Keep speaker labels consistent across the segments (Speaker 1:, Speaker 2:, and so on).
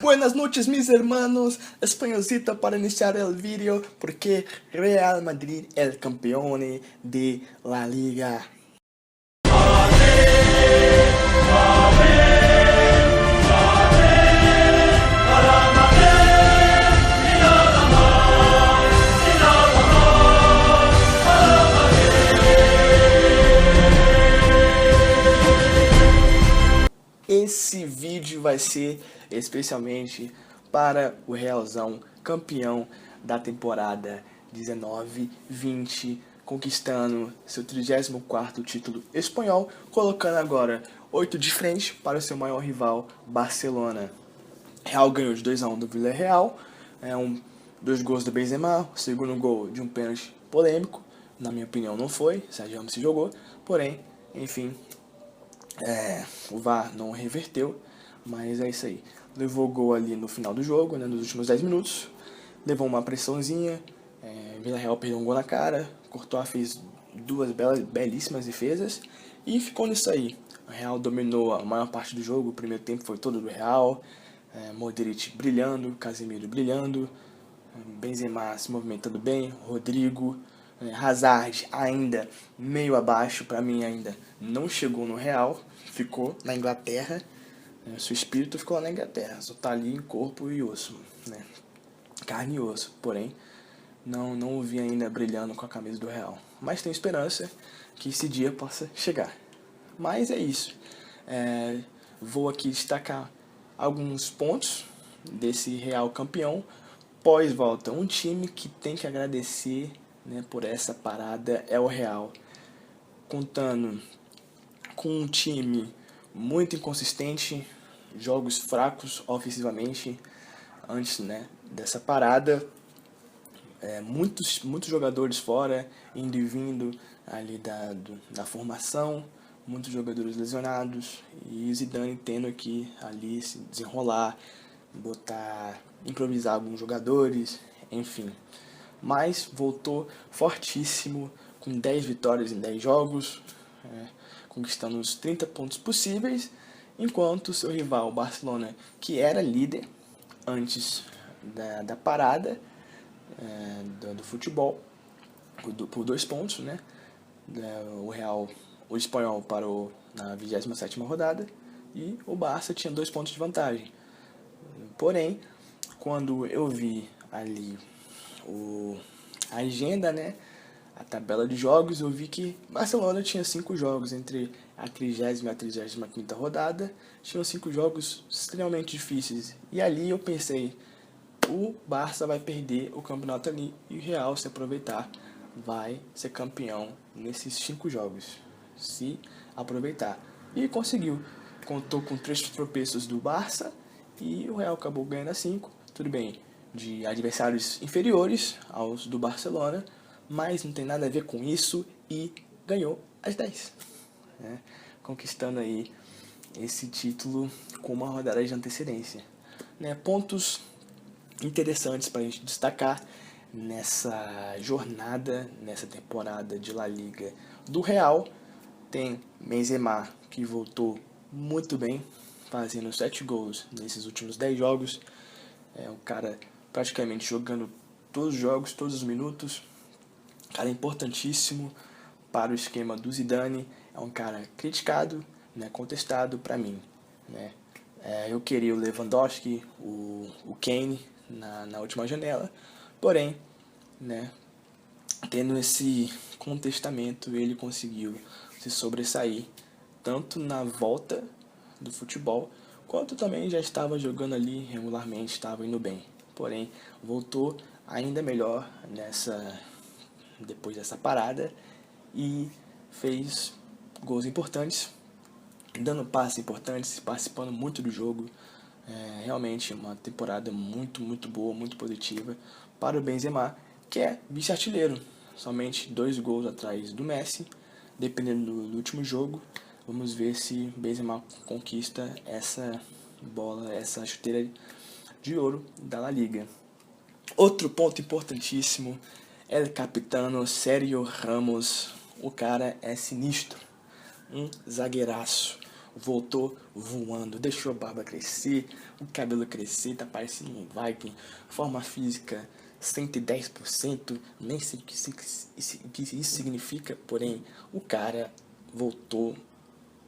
Speaker 1: Buenas noches mis hermanos, españolcito para iniciar el vídeo porque Real Madrid el campeón de la liga. Esse vídeo vai ser especialmente para o Realzão, campeão da temporada 19-20, conquistando seu 34º título espanhol, colocando agora 8 de frente para o seu maior rival, Barcelona. Real ganhou de 2-1 do Villarreal, 2 gols do Benzema, o segundo gol de um pênalti polêmico, na minha opinião não foi, Sérgio Ramos se jogou, porém, enfim, o VAR não reverteu, mas é isso aí. Levou gol ali no final do jogo, né, nos últimos 10 minutos, levou uma pressãozinha, Villarreal perdeu um gol na cara, Courtois fez 2 belíssimas defesas e ficou nisso aí. O Real dominou a maior parte do jogo, o primeiro tempo foi todo do Real, Modric brilhando, Casemiro brilhando, Benzema se movimentando bem, Rodrigo, Hazard ainda meio abaixo, para mim ainda não chegou no Real, ficou na Inglaterra, seu espírito ficou lá na Inglaterra, só tá ali em corpo e osso, né? Carne e osso, porém não o vi ainda brilhando com a camisa do Real, mas tenho esperança que esse dia possa chegar. Mas é isso, vou aqui destacar alguns pontos desse Real campeão pós-volta. Um time que tem que agradecer, né, por essa parada é o Real, contando com um time muito inconsistente, jogos fracos ofensivamente antes, né, dessa parada, muitos jogadores fora, indo e vindo ali da formação, muitos jogadores lesionados e Zidane tendo que ali se desenrolar, improvisar alguns jogadores, enfim. Mas voltou fortíssimo, com 10 vitórias em 10 jogos, conquistando os 30 pontos possíveis, enquanto seu rival, o Barcelona, que era líder antes da parada do futebol, por 2 pontos, né? O espanhol parou na 27ª rodada e o Barça tinha 2 pontos de vantagem. Porém, quando eu vi ali a agenda, né, a tabela de jogos, eu vi que Barcelona tinha 5 jogos entre a 30ª e a 35ª rodada, tinham 5 jogos extremamente difíceis, e ali eu pensei, o Barça vai perder o campeonato ali, e o Real, se aproveitar, vai ser campeão nesses 5 jogos, se aproveitar, e conseguiu. Contou com 3 tropeços do Barça, e o Real acabou ganhando a 5, tudo bem, de adversários inferiores aos do Barcelona, mas não tem nada a ver com isso e ganhou as 10, né? Conquistando aí esse título com uma rodada de antecedência, né? Pontos interessantes para a gente destacar nessa jornada, nessa temporada de La Liga do Real. Tem Benzema, que voltou muito bem, fazendo 7 gols nesses últimos 10 jogos. É um cara praticamente jogando todos os jogos, todos os minutos. Cara importantíssimo para o esquema do Zidane. É um cara criticado, né, contestado para mim, né? Eu queria o Lewandowski, o Kane na última janela, porém, né, tendo esse contestamento, ele conseguiu se sobressair tanto na volta do futebol, quanto também já estava jogando ali regularmente, estava indo bem. Porém, voltou ainda melhor depois dessa parada e fez gols importantes, dando passes importantes, participando muito do jogo. Realmente uma temporada muito boa, muito positiva para o Benzema, que é vice-artilheiro, somente 2 gols atrás do Messi, dependendo do último jogo. Vamos ver se Benzema conquista essa bola, essa chuteira de ouro da La Liga. Outro ponto importantíssimo, El Capitano Sérgio Ramos. O cara é sinistro, um zagueiraço. voltou voando, deixou a barba crescer, o cabelo crescer, tá parecendo um Viking, forma física 110%, nem sei o que isso significa, porém o cara voltou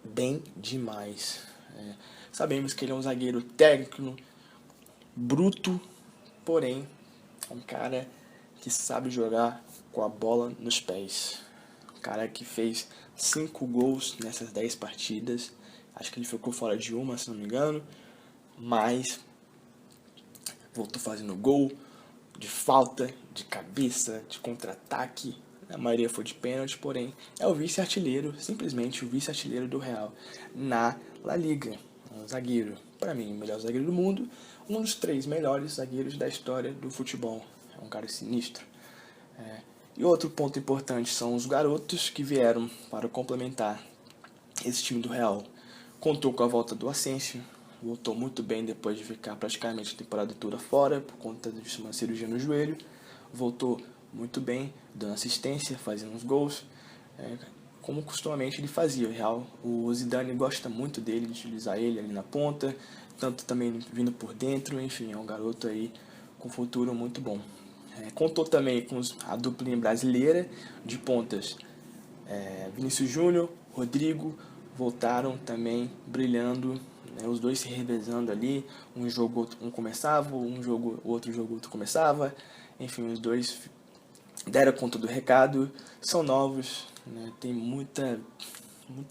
Speaker 1: bem demais. Sabemos que ele é um zagueiro técnico, bruto, porém é um cara que sabe jogar com a bola nos pés. Um cara que fez 5 gols nessas 10 partidas. Acho que ele ficou fora de uma, se não me engano. Mas voltou fazendo gol de falta, de cabeça, de contra-ataque. A maioria foi de pênalti, porém é o vice-artilheiro, simplesmente o vice-artilheiro do Real na La Liga. Um zagueiro, para mim, o melhor zagueiro do mundo, um dos 3 melhores zagueiros da história do futebol. É um cara sinistro. E outro ponto importante são os garotos que vieram para complementar esse time do Real. Contou com a volta do Asensio, voltou muito bem depois de ficar praticamente a temporada toda fora por conta de uma cirurgia no joelho. Voltou muito bem, dando assistência, fazendo uns gols, como costumamente ele fazia. O Real, o Zidane gosta muito dele, de utilizar ele ali na ponta, tanto também vindo por dentro. Enfim, é um garoto aí com futuro muito bom. Contou também com a duplinha brasileira de pontas, Vinícius Júnior, Rodrigo, voltaram também brilhando, os dois se revezando ali, um jogo um começava, outro jogo outro começava, enfim, os dois deram conta do recado, são novos, tem muita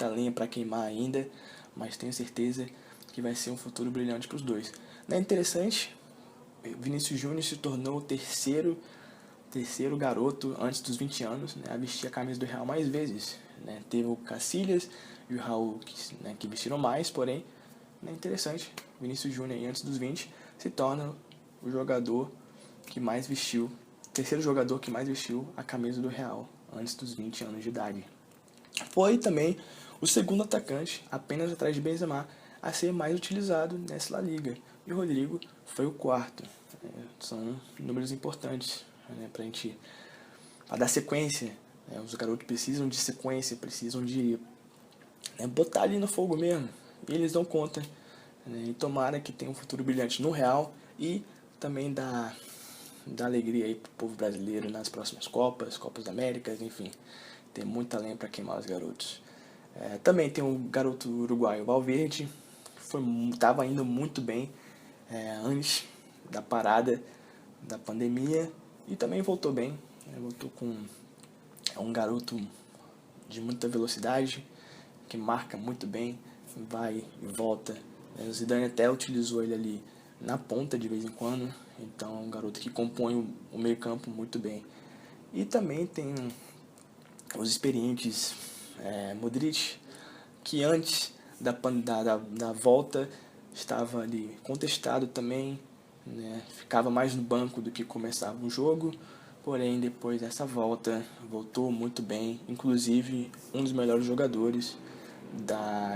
Speaker 1: lenha para queimar ainda, mas tenho certeza que vai ser um futuro brilhante para os dois. Não é interessante? Vinícius Júnior se tornou o terceiro garoto antes dos 20 anos, a vestir a camisa do Real mais vezes. Teve o Casillas e o Raul que vestiram mais, porém, é interessante. Vinícius Júnior, antes dos 20, se torna o jogador que mais vestiu, terceiro jogador que mais vestiu a camisa do Real antes dos 20 anos de idade. Foi também o segundo atacante, apenas atrás de Benzema, a ser mais utilizado nessa La Liga. E o Rodrigo foi o quarto. São números importantes para a gente dar sequência. Os garotos precisam de sequência, precisam de botar ali no fogo mesmo. E eles dão conta. E tomara que tenha um futuro brilhante no Real e também dá alegria aí pro povo brasileiro nas próximas Copas da América, enfim. Tem muita lenha para queimar os garotos. Também tem o garoto uruguaio Valverde, que estava indo muito bem antes da parada da pandemia e também voltou bem. Voltou com um garoto de muita velocidade, que marca muito bem, vai e volta. O Zidane até utilizou ele ali na ponta de vez em quando, então é um garoto que compõe o meio campo muito bem. E também tem os experientes Modric, que antes da volta estava ali contestado também, ficava mais no banco do que começava o jogo, porém depois dessa volta voltou muito bem, inclusive um dos melhores jogadores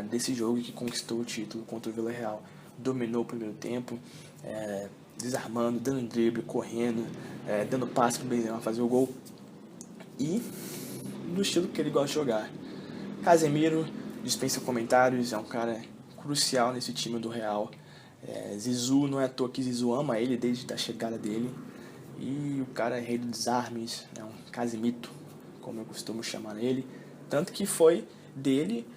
Speaker 1: desse jogo que conquistou o título contra o Villarreal. Dominou o primeiro tempo, desarmando, dando drible, correndo, dando passe para o Benzema fazer o gol e do estilo que ele gosta de jogar. Casemiro dispensa comentários, é um cara crucial nesse time do Real. Zizou, não é à toa que Zizou ama ele desde a chegada dele. E o cara é rei dos desarmes, é um Casemito, como eu costumo chamar ele. Tanto que foi dele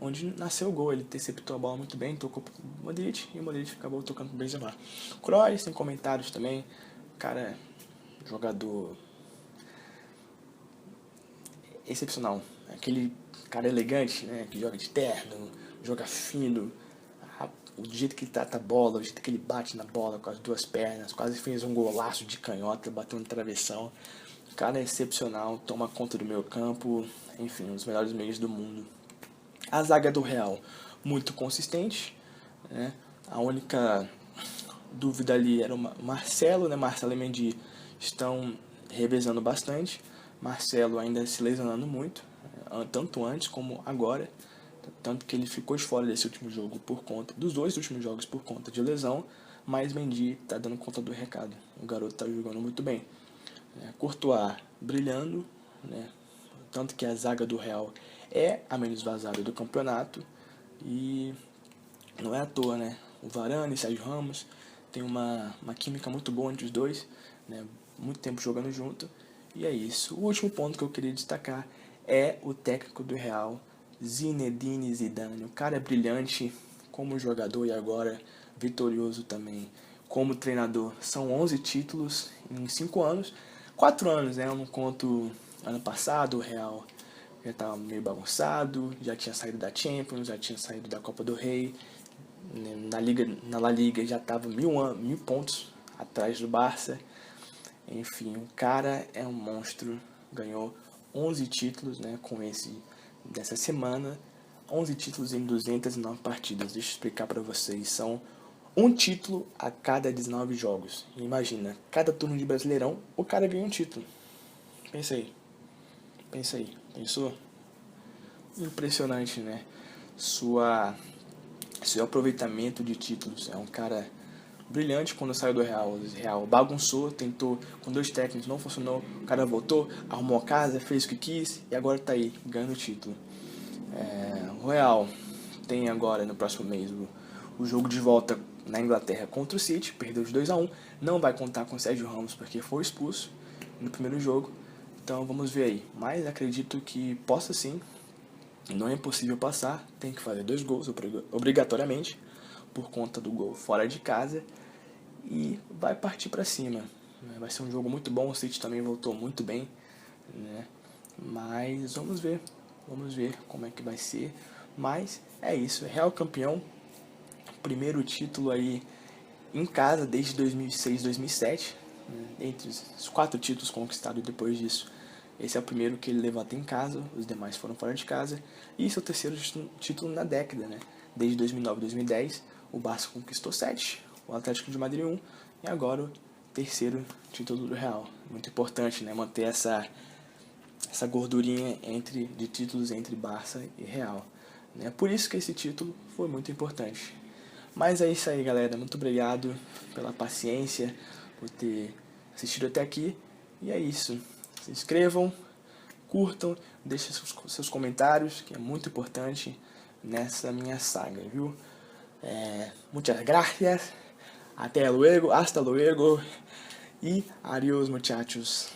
Speaker 1: onde nasceu o gol. Ele interceptou a bola muito bem, tocou pro Modric e o Modric acabou tocando pro Benzema. Kroos tem comentários também, cara, jogador excepcional. Aquele cara elegante, que joga de terno, joga fino, o jeito que ele trata a bola, o jeito que ele bate na bola com as duas pernas, quase fez um golaço de canhota, bateu no travessão. O cara é excepcional, toma conta do meio campo, enfim, um dos melhores meios do mundo. A zaga do Real, muito consistente, A única dúvida ali era o Marcelo, Marcelo e Mendy estão revezando bastante. Marcelo ainda se lesionando muito, tanto antes como agora, tanto que ele ficou de fora desse último jogo dos 2 últimos jogos por conta de lesão, mas Mendy está dando conta do recado. O garoto está jogando muito bem. Courtois brilhando, tanto que a zaga do Real é a menos vazada do campeonato. E não é à toa, né? O Varane e o Sérgio Ramos tem uma química muito boa entre os dois, né? Muito tempo jogando junto. E é isso. O último ponto que eu queria destacar é o técnico do Real, Zinedine Zidane. O cara é brilhante como jogador e agora vitorioso também como treinador. São 11 títulos em 5 anos. 4 anos, né? Eu não conto ano passado, o Real já estava meio bagunçado, já tinha saído da Champions, já tinha saído da Copa do Rei. Na La Liga já estava 1000 pontos atrás do Barça. Enfim, o cara é um monstro. Ganhou 11 títulos, né, com esse dessa semana. 11 títulos em 209 partidas. Deixa eu explicar para vocês. São um título a cada 19 jogos. Imagina, cada turno de Brasileirão, o cara ganha um título. Pensa aí. Pensa aí. Pensou? Impressionante, né? Seu aproveitamento de títulos. É um cara brilhante quando saiu do Real. O Real bagunçou, tentou com 2 técnicos, não funcionou. O cara voltou, arrumou a casa, fez o que quis e agora tá aí, ganhando o título. O Real tem agora, no próximo mês, o jogo de volta na Inglaterra contra o City. Perdeu de 2-1. Não vai contar com o Sérgio Ramos porque foi expulso no primeiro jogo. Então vamos ver aí. Mas acredito que possa sim. Não é impossível passar, tem que fazer 2 gols obrigatoriamente, por conta do gol fora de casa, e vai partir para cima. Vai ser um jogo muito bom, o City também voltou muito bem, né? Mas vamos ver como é que vai ser. Mas é isso, Real campeão, primeiro título aí em casa desde 2006, 2007, né? Entre os 4 títulos conquistados depois disso. Esse é o primeiro que ele levanta em casa, os demais foram fora de casa. E esse é o terceiro título na década, né? Desde 2009 e 2010, o Barça conquistou 7, o Atlético de Madrid 1, e agora o terceiro título do Real. Muito importante, né? Manter essa gordurinha de títulos entre Barça e Real. Né? Por isso que esse título foi muito importante. Mas é isso aí, galera. Muito obrigado pela paciência, por ter assistido até aqui. E é isso. Se inscrevam, curtam, deixem seus comentários, que é muito importante nessa minha saga, viu? Muchas gracias, até luego, hasta luego e adiós, muchachos.